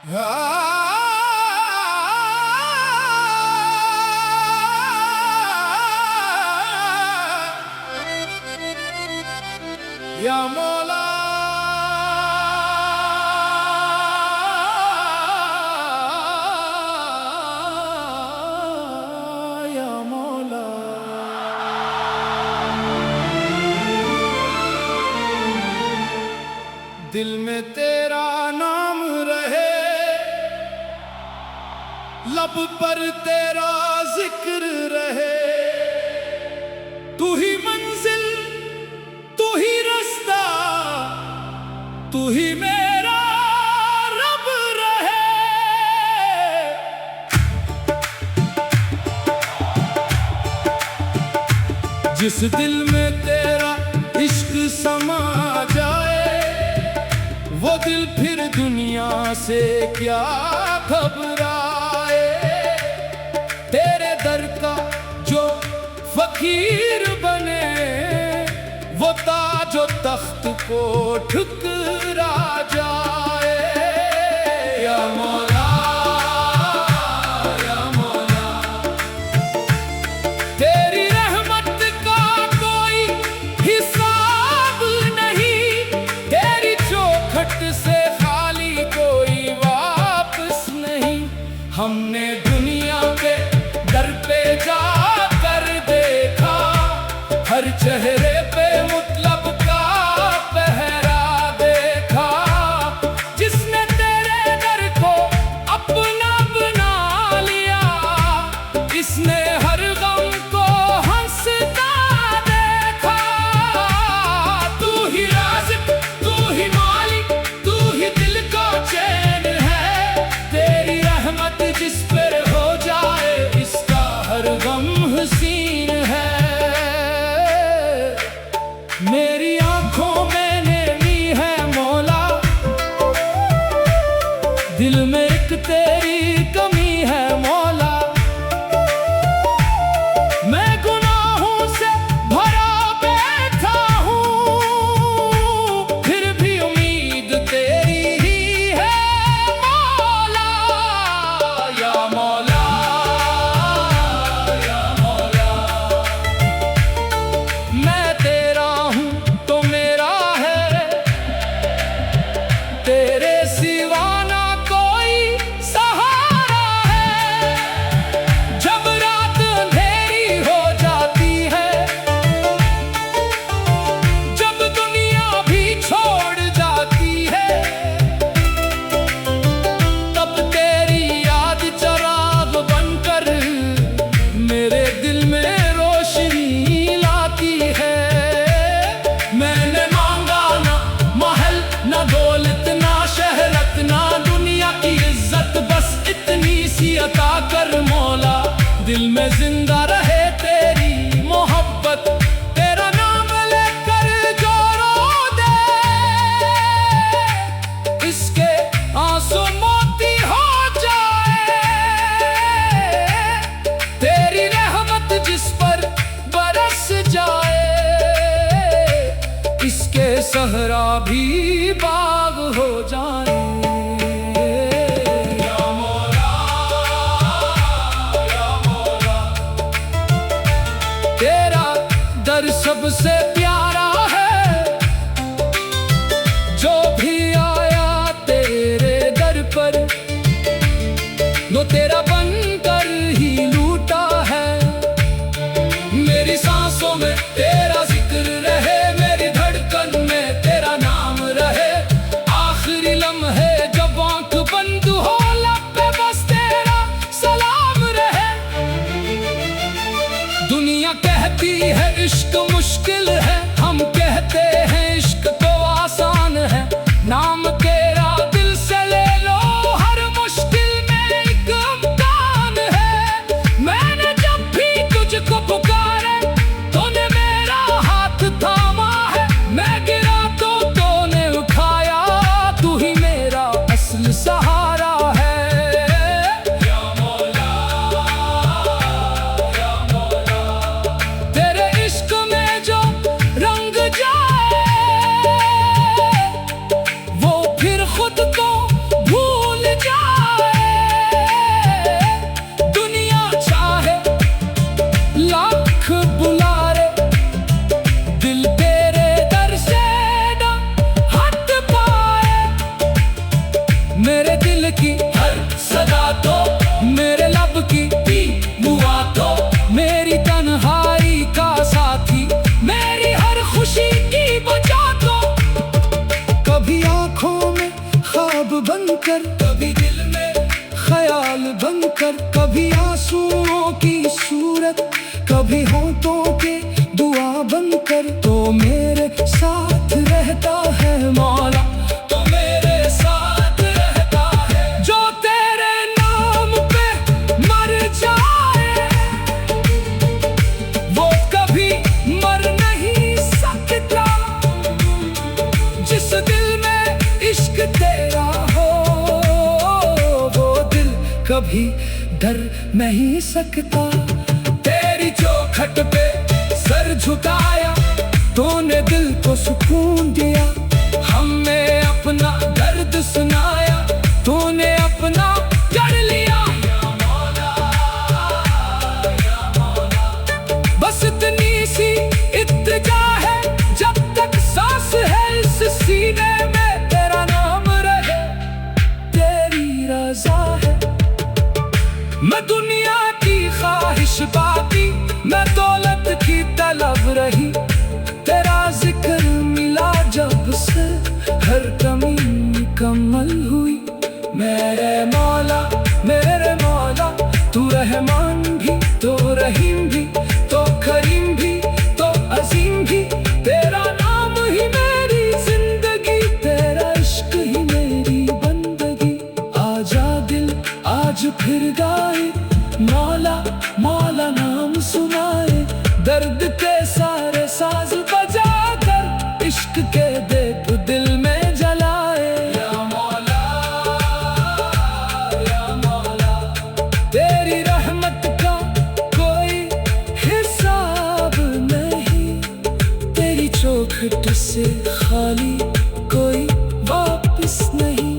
या मौला या मौला, दिल में तेरा नाम रहे, लब पर तेरा जिक्र रहे। तू ही मंजिल, तू ही रास्ता, तू ही मेरा रब रहे। जिस दिल में तेरा इश्क समा जाए, वो दिल फिर दुनिया से क्या घबराए। तेरे दर का जो फकीर बने, वो ताजो तख्त को ठुकरा जाए। या मौला या मौला, तेरी रहमत का कोई हिसाब नहीं, तेरी चौखट से खाली कोई वापस नहीं। हमने दुनिया के दर पे जाकर देखा, हर चेहरे पे मतलब का पहरा देखा। जिसने तेरे दर को अपना बना लिया, इसने हर गम को हंसता देखा। तू ही राज़िक़, तू ही मालिक, तू ही दिल को चैन है। तेरी रहमत जिस पर हो जाए, इसका हर गम हसीन है। मेरी आंखों में नमी है मौला, दिल में एक तेरी कमी है मौला। मैं गुनाहों से भरा बैठा हूँ, फिर भी उम्मीद तेरी ही है मौला। या मौला या मौला, मैं तेरा हूँ तो मेरा है, तेरे सिवा ना कोई सहारा है। जब रात अंधेरी हो जाती है, जब दुनिया भी छोड़ जाती है, तब तेरी याद चिराग बनकर मेरे दिल में रोशनी लाती है। मैंने मांगा ना महल, ना दौलत, ना शहरत, ना दुनिया की इज्जत, बस इतनी सी अता कर मौला। दिल में जिंदा रहे तेरी मोहब्बत, तेरा नाम लेकर जो रो दे, इसके आंसू मोती हो जाए। तेरी रहमत जिस पर बरस जाए, इसके सहरा भी बाग हो जाए। या मौला या मौला, तेरा दर सबसे प्यारा है। जो भी आया तेरे दर पर, वो तेरा बनकर ही लूटा है। मेरी सांसों में तेरा जिक्र रहे, मेरी धड़कन में तेरा नाम रहे। आखिरी लम्हे जब आंख बंद हो, लब पे बस तेरा सलाम रहे। दुनिया कहती है इश्क मुश्किल है, हम कहते हैं इश्क तो आसान है। नाम तेरा दिल से ले लो, हर मुश्किल में एक मेरे दिल की हर सदा तो, मेरे लब की पी मुआ तो, मेरी तन्हाई का साथी, मेरी हर खुशी की वजह तो। कभी आंखों में ख्वाब बनकर, कभी दिल में ख्याल बनकर, कभी आंसुओं की सूरत, कभी होंठों के दुआ बनकर, तो मेरे साथ रहता है मौला, तो मेरे साथ रहता है। जो तेरे नाम पे मर जाए वो कभी मर नहीं सकता। जिस दिल में इश्क तेरा हो वो दिल कभी डर नहीं सकता। तेरी चौखट पे सर झुकाया, तूने दिल को सुकून दिया, हमें अपना दर्द सुनाया, तूने अपना कर लिया। या मौला, या मौला, बस इतनी सी इत्तिजा है, जब तक सांस है इस सीने में, तेरा नाम रहे, तेरी रज़ा है। मैं दुनिया की ख्वाहिश बाकी, मैं दौलत की तलब रही, तेरा जिक्र मिला जब से हर कमी मुकम्मल हुई। मेरे मौला, तू रहमान भी, तो रहीम भी, तो करीम भी, तो अजीम भी, तेरा नाम ही मेरी जिंदगी, तेरा इश्क ही मेरी बंदगी। आजा दिल आज फिर गाए, मौला मौला नाम सुनाए, दर्द के सारे साज बजा कर, इश्क के दीप दिल में जलाए। या मौला, या मौला, तेरी रहमत का कोई हिसाब नहीं, तेरी चौखट से खाली कोई वापस नहीं।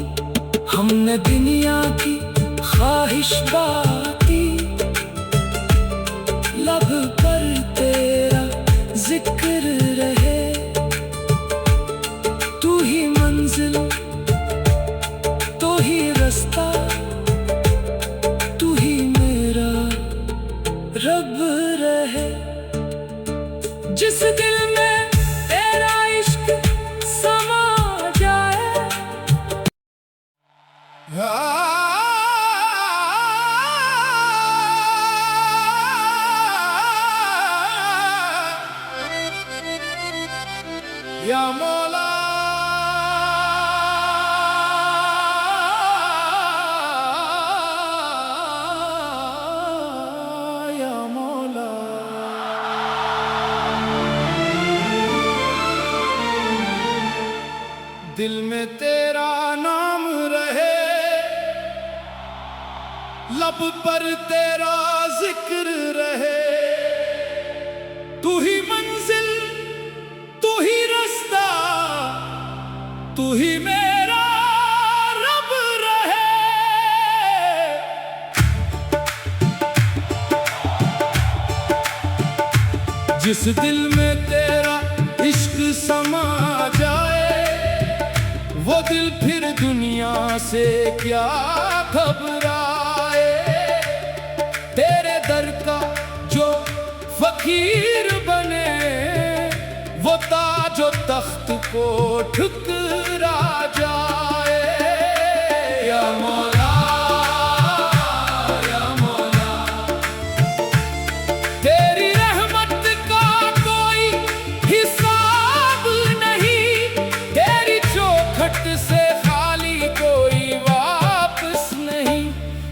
हमने दुनिया की ख्वाहिश बाकी, लब पर तेरा जिक्र रहे, तू ही मंजिल, तू ही रास्ता, तू ही मेरा रब रहे। जिस दिल में तेरा इश्क समा जाए, या मौला, या मौला। दिल में तेरा नाम रहे, लब पर तेरा जिक्र रहे, तू ही मंजिल, तू ही रास्ता, तू ही मेरा रब रहे। जिस दिल में तेरा इश्क समा जाए, वो दिल फिर दुनिया से क्या घबराए। तेरे दर का जो फकीर बने, वो ताजो तख्त को ठुकरा जाए। या मौला, या मौला, तेरी रहमत का कोई हिसाब नहीं, तेरी चौखट से खाली कोई वापस नहीं।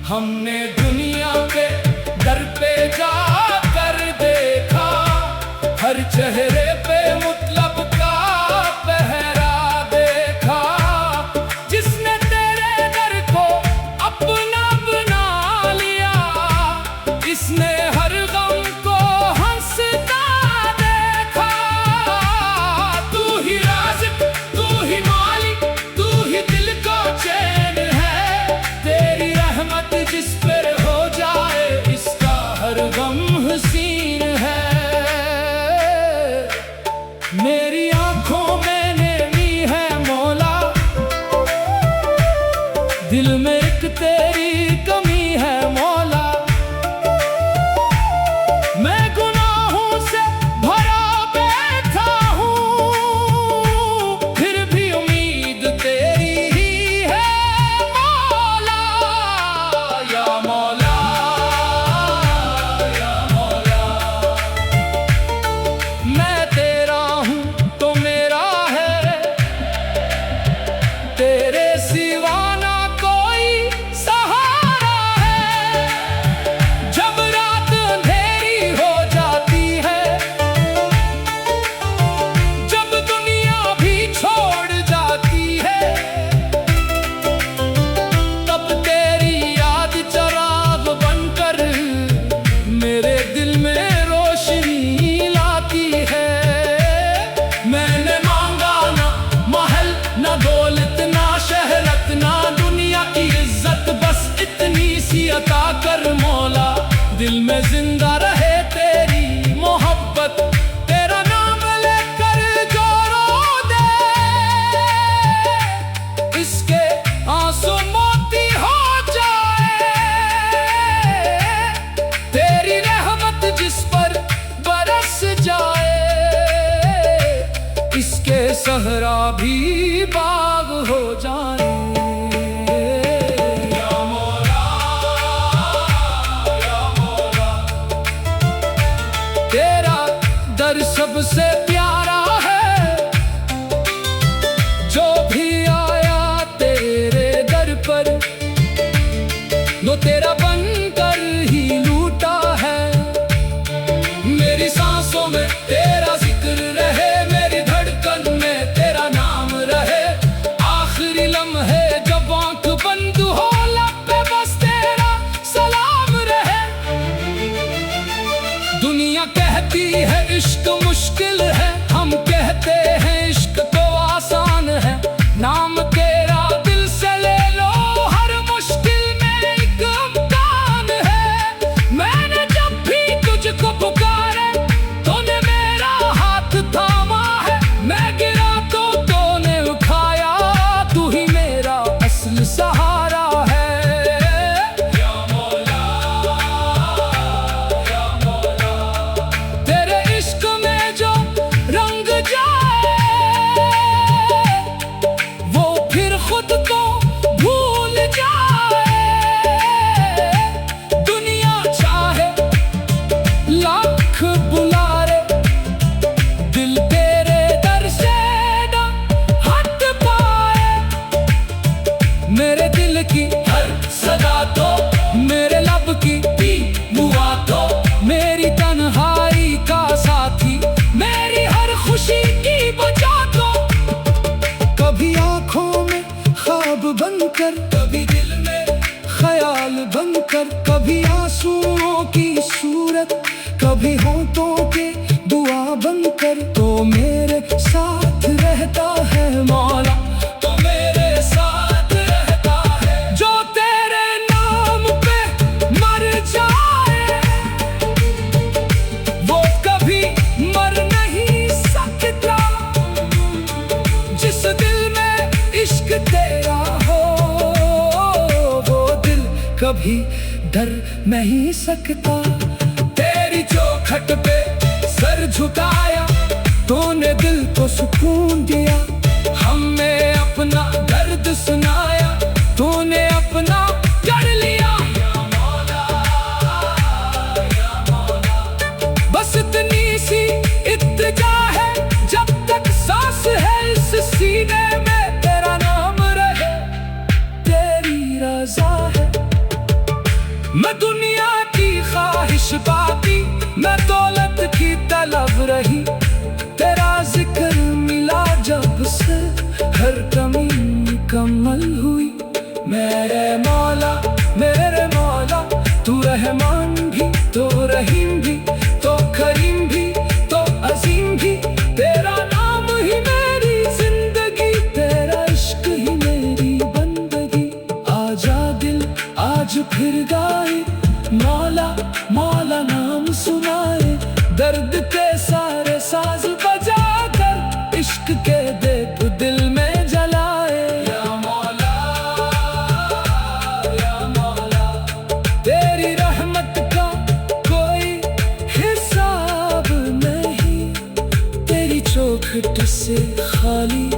हमने दुनिया के दर पे जाकर देखा, हर चेहरे पे मतलब का पहरा देखा। जिसने तेरे दर को अपना बना लिया, इसने हर गम को हंसता देखा। तू ही राज़िक, तू ही मालिक, तू ही दिल को चैन है, तेरी रहमत जिस दिल में एक तेरी कमी है मौला। मैं गुनाहों से भरा बैठा हूँ, फिर भी उम्मीद तेरी ही है मौला। या मौला, या मौला, मैं तेरा हूँ तो मेरा है, तेरे सिवा ना कोई सहारा है। जब रात अंधेरी हो जाती है, जब दुनिया भी छोड़ जाती है, तब तेरी याद चिराग बनकर मेरे दिल में रोशनी लाती है। मैंने मांगा ना महल, ना दौलत, ना शहरत, ना दुनिया की इज्जत, बस इतनी सी अता कर मौला। दिल में जिंदा रहे तेरी मोहब्बत, तेरा नाम लेकर जो रो दे, इसके आंसू मोती हो जाए। तेरी रहमत जिस पर बरस जाए, इसके सहरा भी बाग हो जाए। या मौला, या मौला, तेरा दर सबसे प्यारा है। जो भी आया तेरे दर पर, वो तेरा बनकर ही लूटा है। मेरी सांसों में तेरा जिक्र रहे, मेरी धड़कन में तेरा नाम रहे। आखिरी लम्हे जब आंख बंद हो, लब पे बस तेरा सलाम रहे। दुनिया कहती है इश्क मुश्किल है, हम कहते हैं इश्क तो आसान है। नाम तेरा दिल से ले लो, हर मुश्किल में एक इम्तिहान है। मैंने जब भी तुझको पुकारे, तूने मेरा हाथ थामा है। मैं गिरा तो तूने उठाया, तू ही मेरा असल सहारा है। या मौला, या मौला, तेरे इश्क में जो रंग जाए, वो फिर खुद को भूल जाए। दुनिया चाहे लाख बुलारे, दिल तेरे दर से न हट पाए। मेरे दिल की हर सदा तो, मेरे लब की भी मुआ तो, मेरी तन्हाई का साथी, मेरी हर खुशी की वजह तो। कभी आंखों में ख्वाब बनकर, कभी दिल में ख्याल बनकर, कभी आंसुओं की सूरत, कभी होठों के दुआ बनकर, तो मेरे साथ रहता है मौला। तो मेरे साथ रहता है। जो तेरे नाम पे मर जाए, वो कभी मर नहीं सकता। जिस दिल में इश्क तेरा हो, वो दिल कभी डर नहीं सकता। तेरी चौखट पे सर झुकाया, तूने दिल को सुकून दिया। हमें अपना दर्द सुनाया, तूने अपना कर लिया। या मौला, या मौला, बस इतनी सी इत्तिजा है, जब तक सांस है इस सीने में, तेरा नाम रहे, तेरी रज़ा है। मैं दुनिया की ख्वाहिश बाकी, मैं दौलत की तलब रही। तेरा जिक्र मिला जब से, हर कमी मुकम्मल हुई। मेरे मौला, तू रहमान भी, तो रहीम भी, तो करीम भी, तो अजीम भी। तेरा नाम ही मेरी जिंदगी, तेरा इश्क ही मेरी बंदगी। आजा दिल आज फिर गाए, मौला मौला नाम सुनाए। दर्द के सारे साज बजा कर, इश्क के दीप दिल में जलाए। या मौला, से खाली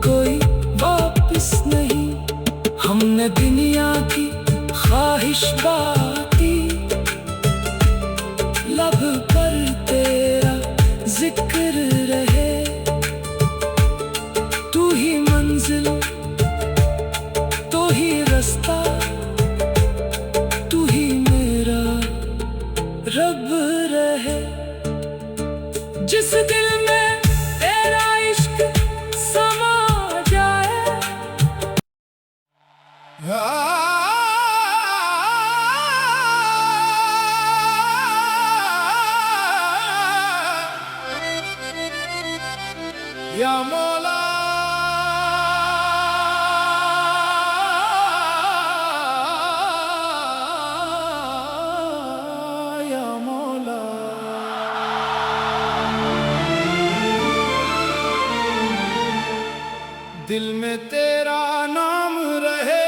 कोई वापस नहीं। हमने दुनिया की ख्वाहिश बाकी, लब पर तेरा जिक्र रहे। तू ही मंजिल, तू ही रास्ता, तू ही मेरा रब रहे। जिस दिल में तेरा इश्क समा जाए, या मौला या मौला। दिल में तेरा नाम रहे,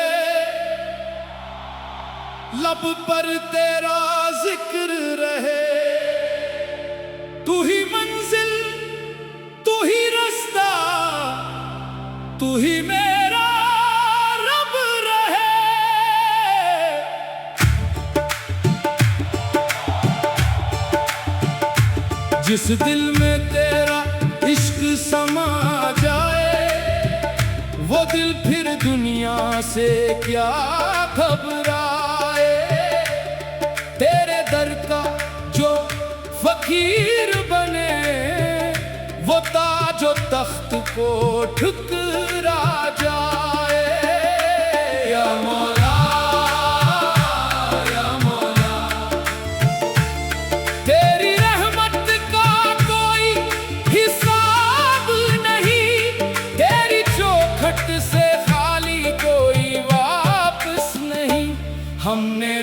लब पर तेरा जिक्र रहे। तू ही मंजिल, तू ही रास्ता, तू ही मेरा रब रहे। जिस दिल में तेरा इश्क समा जाए, वो दिल फिर दुनिया से क्या घबराए। तेरे दर का जो फकीर बने, वो ताजो तख्त को ठुकरा जाए। या मौला या मौला, तेरी रहमत का कोई हिसाब नहीं। तेरी चौखट से खाली कोई वापस नहीं। हमने